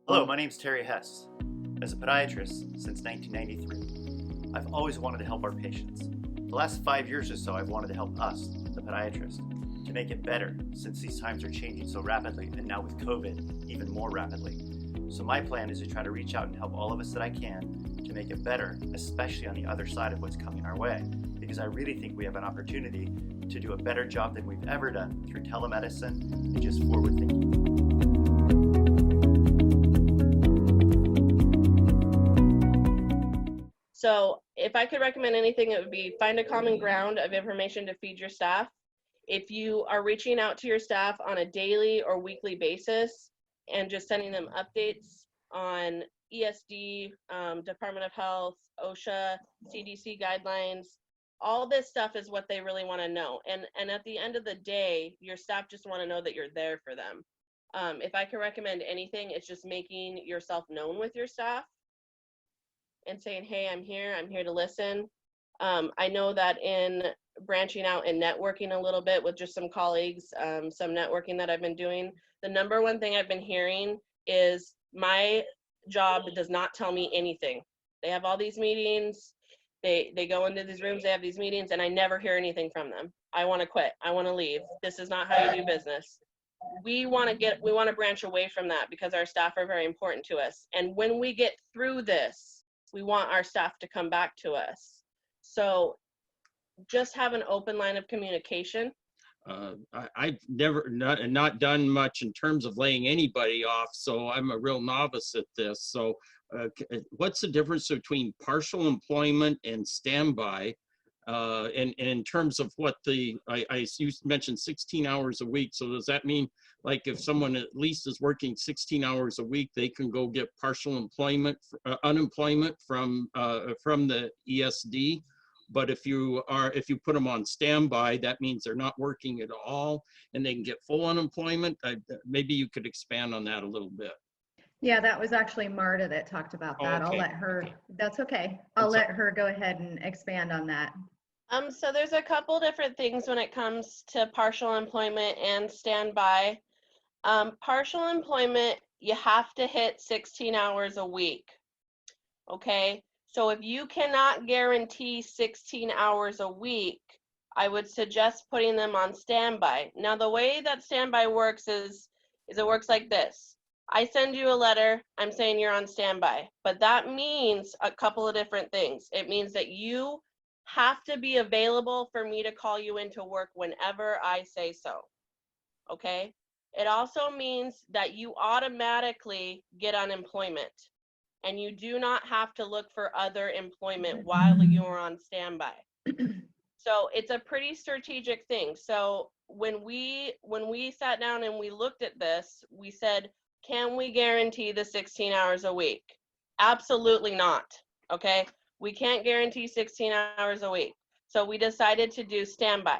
Hello, my name's Terry Hess. As a podiatrist since 1993, I've always wanted to help our patients. The last 5 years or so, I've wanted to help us, the podiatrist, to make it better since these times are changing so rapidly, and now with COVID, even more rapidly. So my plan is to try to reach out and help all of us that I can to make it better, especially on the other side of what's coming our way, because I really think we have an opportunity to do a better job than we've ever done through telemedicine and just forward thinking. So if I could recommend anything, it would be find a common ground of information to feed your staff. If you are reaching out to your staff on a daily or weekly basis and just sending them updates on ESD, Department of Health, OSHA, CDC guidelines, all this stuff is what they really want to know. And at the end of the day, your staff just want to know that you're there for them. If I could recommend anything, it's just making yourself known with your staff and saying, hey, I'm here to listen. I know that in branching out and networking a little bit with just some colleagues, some networking that I've been doing, the number one thing I've been hearing is my job does not tell me anything. They have all these meetings, they go into these rooms, they have these meetings, and I never hear anything from them. I want to quit, I want to leave. This is not how you do business. We want to branch away from that because our staff are very important to us. And when we get through this, we want our staff to come back to us. So just have an open line of communication. I've never not done much in terms of laying anybody off, so I'm a real novice at this. So what's the difference between partial employment and standby? And in terms of what you mentioned 16 hours a week. So does that mean like if someone at least is working 16 hours a week, they can go get partial employment, unemployment from the ESD? But if you put them on standby, that means they're not working at all and they can get full unemployment. Maybe you could expand on that a little bit. Yeah, that was actually Marta that talked about that. Okay. I'll let her, that's okay. I'll let her go ahead and expand on that. So there's a couple different things when it comes to partial employment and standby. Partial employment, you have to hit 16 hours a week. Okay, so if you cannot guarantee 16 hours a week, I would suggest putting them on standby. Now, the way that standby works is it works like this. I send you a letter, I'm saying you're on standby, but that means a couple of different things. It means that you have to be available for me to call you into work whenever I say so, okay? It also means that you automatically get unemployment and you do not have to look for other employment while you're on standby. So it's a pretty strategic thing. So when we sat down and we looked at this, we said, can we guarantee the 16 hours a week? Absolutely not, okay? We can't guarantee 16 hours a week. So we decided to do standby.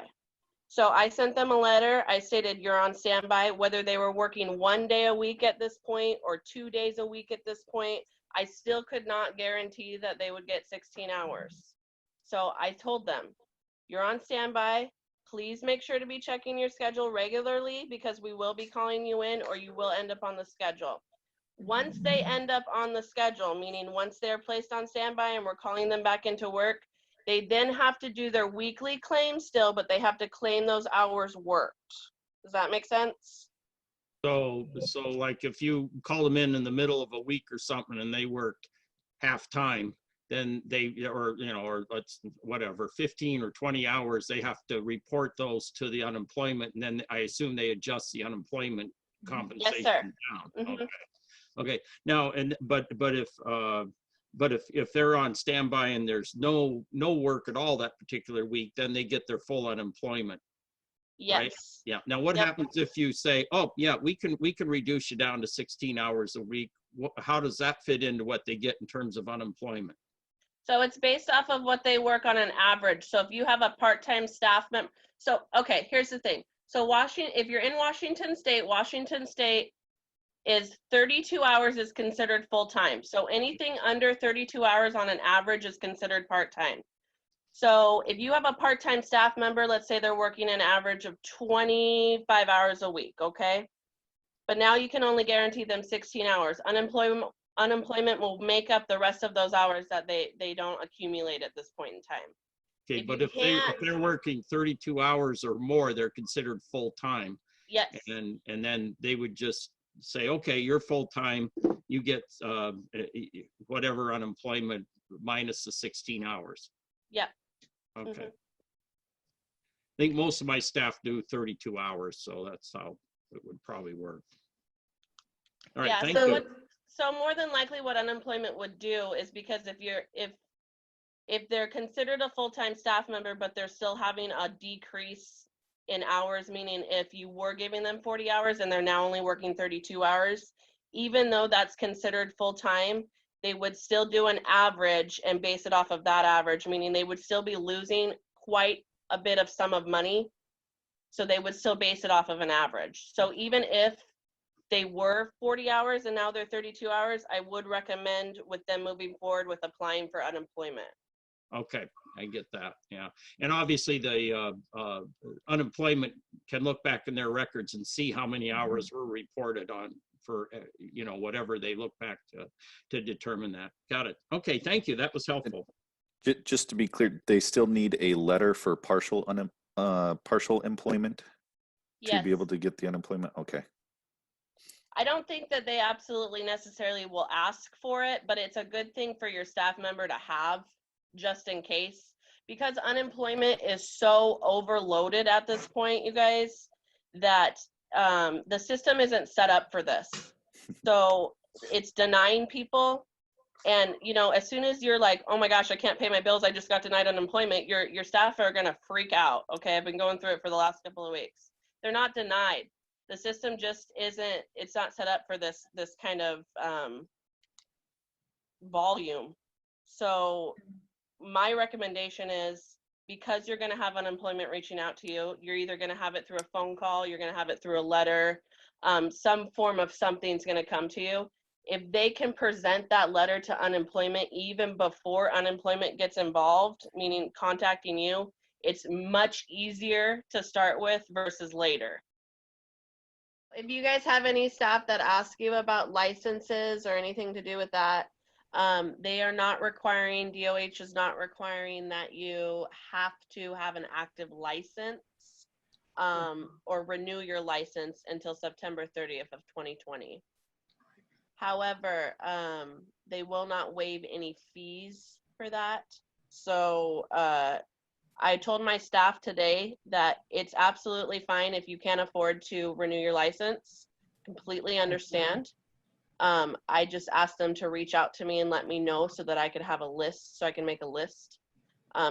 So I sent them a letter. I stated you're on standby, whether they were working 1 day a week at this point or 2 days a week at this point. I still could not guarantee that they would get 16 hours. So I told them, you're on standby. Please make sure to be checking your schedule regularly because we will be calling you in or you will end up on the schedule. Once they end up on the schedule, meaning once they're placed on standby and we're calling them back into work, they then have to do their weekly claim still, but they have to claim those hours worked. Does that make sense? So like if you call them in the middle of a week or something and they worked half time, then or let's whatever, 15 or 20 hours, they have to report those to the unemployment. And then I assume they adjust the unemployment compensation down. Mm-hmm. Okay. Now, but if they're on standby and there's no work at all that particular week, then they get their full unemployment. Yes. Right? Yeah. Now, what happens if you say, oh, yeah, we can reduce you down to 16 hours a week? How does that fit into what they get in terms of unemployment? So it's based off of what they work on an average. So if you have a part-time staff member, so, okay, here's the thing. So if you're in Washington State is 32 hours is considered full-time. So anything under 32 hours on an average is considered part-time. So if you have a part-time staff member, let's say they're working an average of 25 hours a week, okay? but now you can only guarantee them 16 hours. Unemployment will make up the rest of those hours that they don't accumulate at this point in time. Okay, If but you if they're working 32 hours or more, they're considered full-time. Yes, And then they would just say, okay, you're full-time, you get whatever unemployment minus the 16 hours. yep. Okay. Mhm. I think most of my staff do 32 hours, so that's how it would probably work. All right, Yeah, thank so you. so more than likely what unemployment would do is, because if they're considered a full-time staff member, but they're still having a decrease in hours, meaning if you were giving them 40 hours and they're now only working 32 hours, even though that's considered full-time, they would still do an average and base it off of that average, meaning they would still be losing quite a bit of sum of money. So they would still base it off of an average. So even if they were 40 hours and now they're 32 hours, I would recommend with them moving forward with applying for unemployment. Okay, I get that, yeah. And obviously the unemployment can look back in their records and see how many hours were reported on for, whatever they look back to determine that. Got it. Okay, thank you. That was helpful. Just to be clear, they still need a letter for partial employment to Yes. be able to get the unemployment? Okay. I don't think that they absolutely necessarily will ask for it, but it's a good thing for your staff member to have just in case, because unemployment is so overloaded at this point, you guys, that the system isn't set up for this. So it's denying people. And, as soon as you're like, oh my gosh, I can't pay my bills, I just got denied unemployment, your staff are going to freak out. Okay. I've been going through it for the last couple of weeks. They're not denied. The system just it's not set up for this kind of volume. So my recommendation is, because you're going to have unemployment reaching out to you, you're either going to have it through a phone call, you're going to have it through a letter, some form of something's going to come to you. If they can present that letter to unemployment even before unemployment gets involved, meaning contacting you, it's much easier to start with versus later. If you guys have any staff that ask you about licenses or anything to do with that, they are not requiring, DOH is not requiring that you have to have an active license or renew your license until September 30th of 2020. However, they will not waive any fees for that. So I told my staff today that it's absolutely fine if you can't afford to renew your license. Completely understand. I just asked them to reach out to me and let me know so that I could have a list, so I can make a list.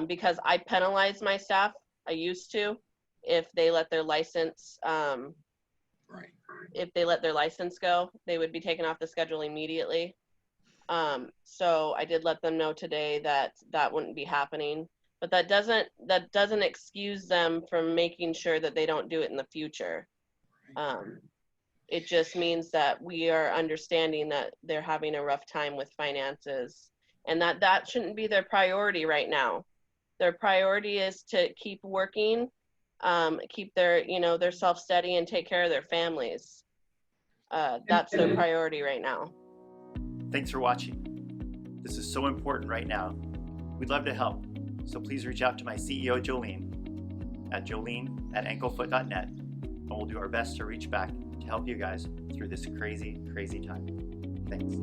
Because I penalize my staff, I used to, if they let their license, if they let their license go, they would be taken off the schedule immediately. So I did let them know today that that wouldn't be happening, but that doesn't excuse them from making sure that they don't do it in the future. It just means that we are understanding that they're having a rough time with finances, and that shouldn't be their priority right now. Their priority is to keep working, keep their self steady and take care of their families. That's their priority right now. Thanks for watching. This is so important right now. We'd love to help, so please reach out to my CEO, Jolene, at jolene@anklefoot.net, and we'll do our best to reach back to help you guys through this crazy, crazy time. Thanks.